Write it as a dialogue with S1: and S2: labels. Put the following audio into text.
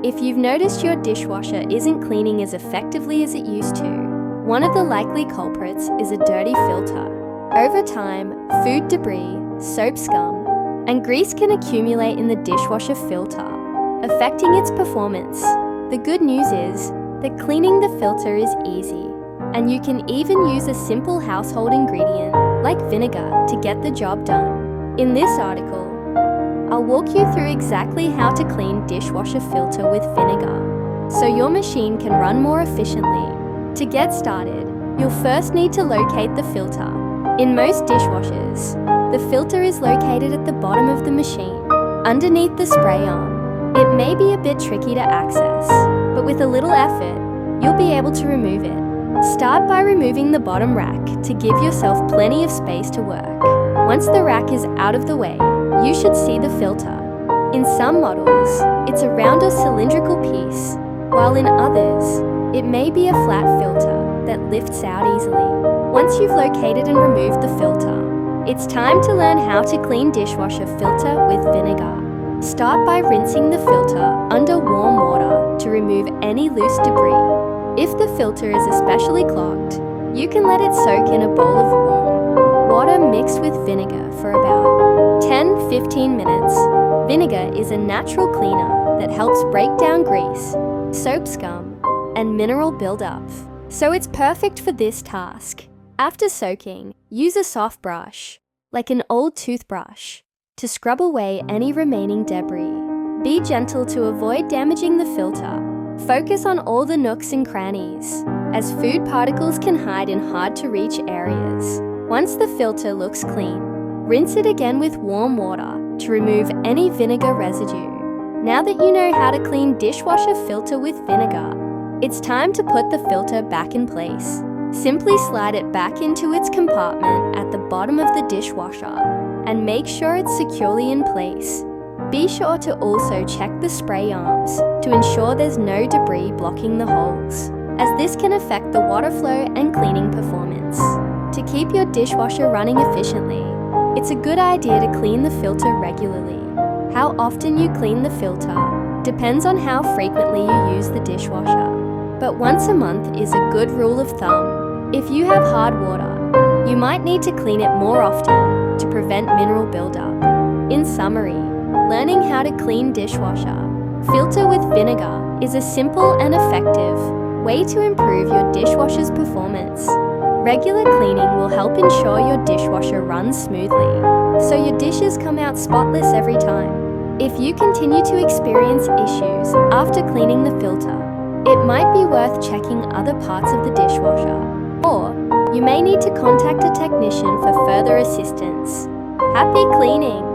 S1: If you've noticed your dishwasher isn't cleaning as effectively as it used to, one of the likely culprits is a dirty filter. Over time, food debris, soap scum, and grease can accumulate in the dishwasher filter, affecting its performance. The good news is that cleaning the filter is easy, and you can even use a simple household ingredient like vinegar to get the job done. In this article, I'll walk you through exactly how to clean dishwasher filter with vinegar, so your machine can run more efficiently. To get started, you'll first need to locate the filter. In most dishwashers, the filter is located at the bottom of the machine, underneath the spray arm. It may be a bit tricky to access, but with a little effort, you'll be able to remove it. Start by removing the bottom rack to give yourself plenty of space to work. Once the rack is out of the way, you should see the filter. In some models, it's a round or cylindrical piece, while in others, it may be a flat filter that lifts out easily. Once you've located and removed the filter, it's time to learn how to clean dishwasher filter with vinegar. Start by rinsing the filter under warm water to remove any loose debris. If the filter is especially clogged, you can let it soak in a bowl of warm water mixed with vinegar for about 10-15 minutes. Vinegar is a natural cleaner that helps break down grease, soap scum, and mineral buildup, so it's perfect for this task. After soaking, use a soft brush, like an old toothbrush, to scrub away any remaining debris. Be gentle to avoid damaging the filter. Focus on all the nooks and crannies, as food particles can hide in hard-to-reach areas. Once the filter looks clean, rinse it again with warm water to remove any vinegar residue. Now that you know how to clean dishwasher filter with vinegar, it's time to put the filter back in place. Simply slide it back into its compartment at the bottom of the dishwasher and make sure it's securely in place. Be sure to also check the spray arms to ensure there's no debris blocking the holes, as this can affect the water flow and cleaning performance. To keep your dishwasher running efficiently, it's a good idea to clean the filter regularly. How often you clean the filter depends on how frequently you use the dishwasher, but once a month is a good rule of thumb. If you have hard water, you might need to clean it more often to prevent mineral buildup. In summary, learning how to clean dishwasher filter with vinegar is a simple and effective way to improve your dishwasher's performance. Regular cleaning will help ensure your dishwasher runs smoothly, so your dishes come out spotless every time. If you continue to experience issues after cleaning the filter, it might be worth checking other parts of the dishwasher, or you may need to contact a technician for further assistance. Happy cleaning!